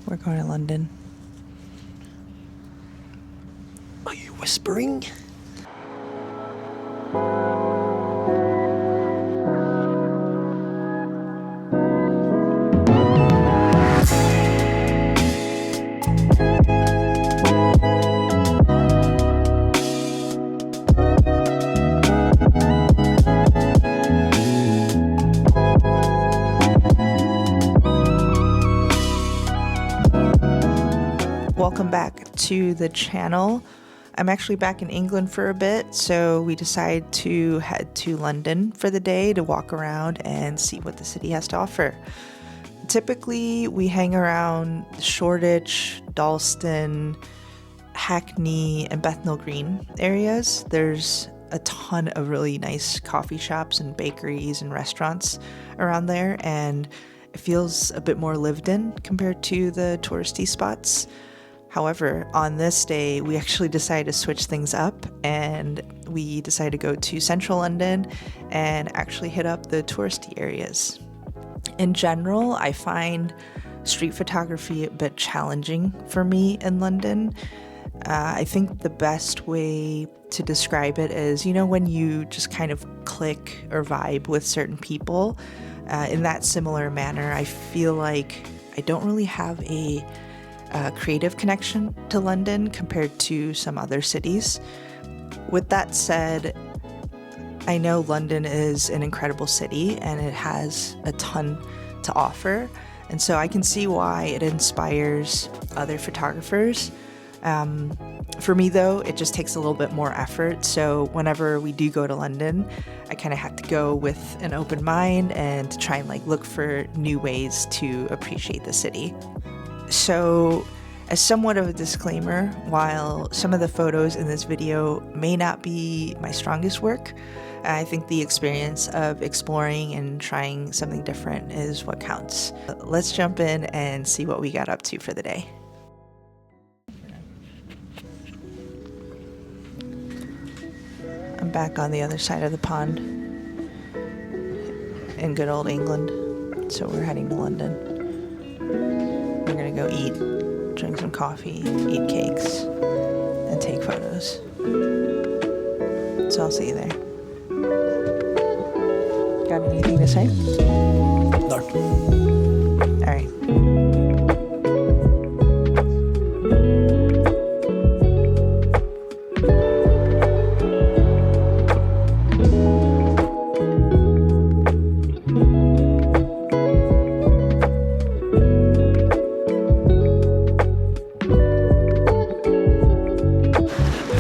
We're going to London. Are you whispering? Welcome back to the channel. I'm actually back in England for a bit, so we decided to head to London for the day to walk around and see what the city has to offer. Typically, we hang around Shoreditch, Dalston, Hackney, and Bethnal Green areas. There's a ton of really nice coffee shops and bakeries and restaurants around there, and it feels a bit more lived in compared to the touristy spots. However, on this day, we actually decided to switch things up, and we decided to go to central London and actually hit up the touristy areas. In general, I find street photography a bit challenging for me in London. I think the best way to describe it is, when you just kind of click or vibe with certain people. In that similar manner, I feel like I don't really have a creative connection to London compared to some other cities. With that said, I know London is an incredible city and it has a ton to offer, and so I can see why it inspires other photographers. For me though, it just takes a little bit more effort, so whenever we do go to London, I kind of have to go with an open mind and to try and look for new ways to appreciate the city. So, as somewhat of a disclaimer, while some of the photos in this video may not be my strongest work, I think the experience of exploring and trying something different is what counts. Let's jump in and see what we got up to for the day. I'm back on the other side of the pond in good old England, so we're heading to London. We're gonna go eat, drink some coffee, eat cakes, and take photos. So I'll see you there. Got anything to say? No. All right.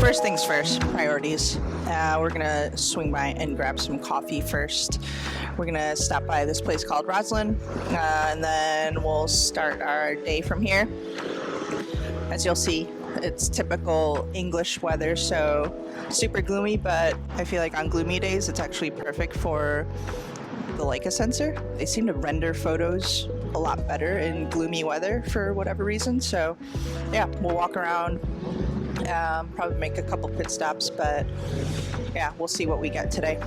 First things first, priorities. We're gonna swing by and grab some coffee first. We're gonna stop by this place called Roslyn, and then we'll start our day from here. As you'll see, it's typical English weather, so super gloomy, but I feel like on gloomy days, it's actually perfect for the Leica sensor. They seem to render photos a lot better in gloomy weather for whatever reason, so yeah, we'll walk around. Probably make a couple pit stops, but yeah, we'll see what we get today.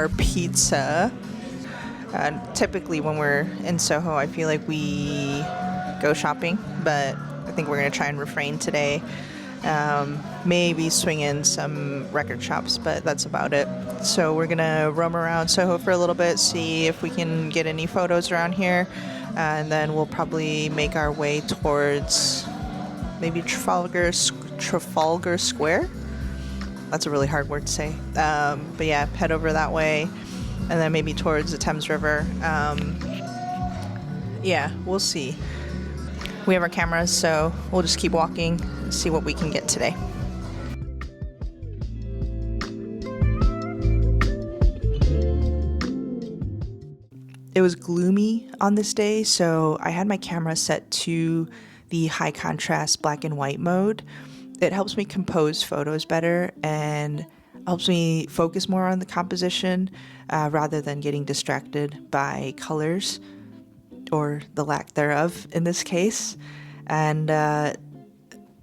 our pizza. Typically when we're in Soho, I feel like we go shopping, but I think we're going to try and refrain today. Maybe swing in some record shops, but that's about it. So we're going to roam around Soho for a little bit, see if we can get any photos around here, and then we'll probably make our way towards maybe Trafalgar Square. That's a really hard word to say. But yeah, head over that way, and then maybe towards the Thames River. Yeah, we'll see. We have our cameras, so we'll just keep walking and see what we can get today. It was gloomy on this day, so I had my camera set to the high contrast black and white mode. It helps me compose photos better and helps me focus more on the composition rather than getting distracted by colors, or the lack thereof in this case. And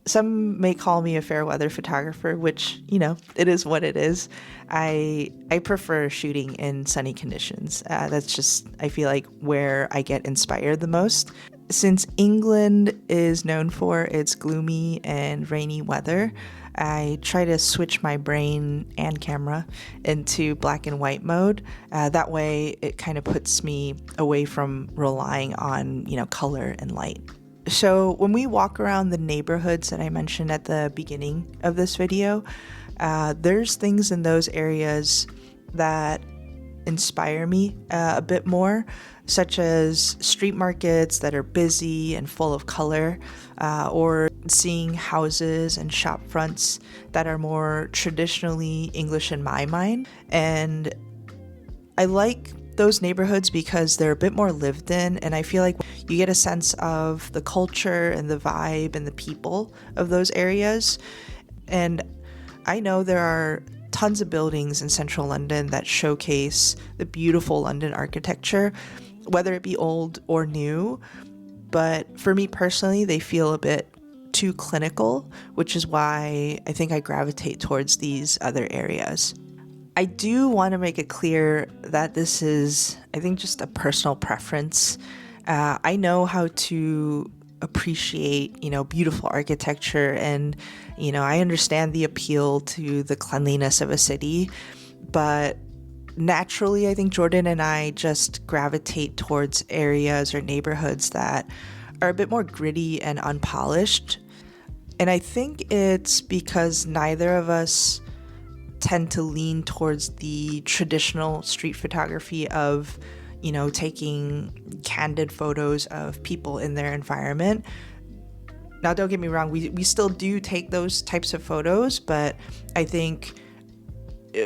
some may call me a fair weather photographer, which, you know, it is what it is. I prefer shooting in sunny conditions. That's just, I feel like, where I get inspired the most. Since England is known for its gloomy and rainy weather, I try to switch my brain and camera into black and white mode. That way it kind of puts me away from relying on, you know, color and light. So when we walk around the neighborhoods that I mentioned at the beginning of this video, there's things in those areas that inspire me a bit more, such as street markets that are busy and full of color, or seeing houses and shop fronts that are more traditionally English in my mind. And I like those neighborhoods because they're a bit more lived in, and I feel like you get a sense of the culture and the vibe and the people of those areas. And I know there are tons of buildings in central London that showcase the beautiful London architecture, whether it be old or new, but for me personally, they feel a bit too clinical, which is why I think I gravitate towards these other areas. I do want to make it clear that this is, I think, just a personal preference. I know how to appreciate, you know, beautiful architecture, and, you know, I understand the appeal to the cleanliness of a city, but naturally, I think Jordan and I just gravitate towards areas or neighborhoods that are a bit more gritty and unpolished. And I think it's because neither of us tend to lean towards the traditional street photography of, you know, taking candid photos of people in their environment. Now, don't get me wrong, we still do take those types of photos, but I think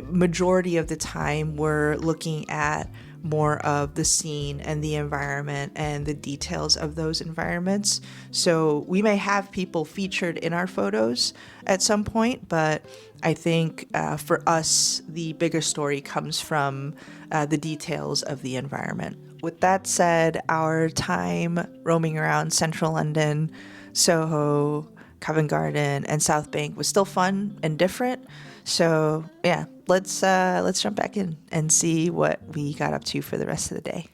majority of the time we're looking at more of the scene and the environment and the details of those environments. So we may have people featured in our photos at some point, but I think for us, the bigger story comes from the details of the environment. With that said, our time roaming around central London, Soho, Covent Garden, and South Bank was still fun and different. So yeah, let's jump back in and see what we got up to for the rest of the day.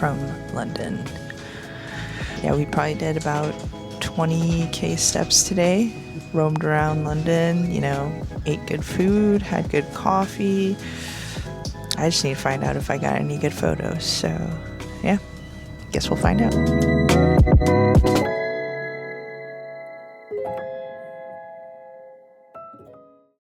from London. Yeah, we probably did about 20k steps today. Roamed around London, ate good food, had good coffee. I just need to find out if I got any good photos. So, yeah, guess we'll find out.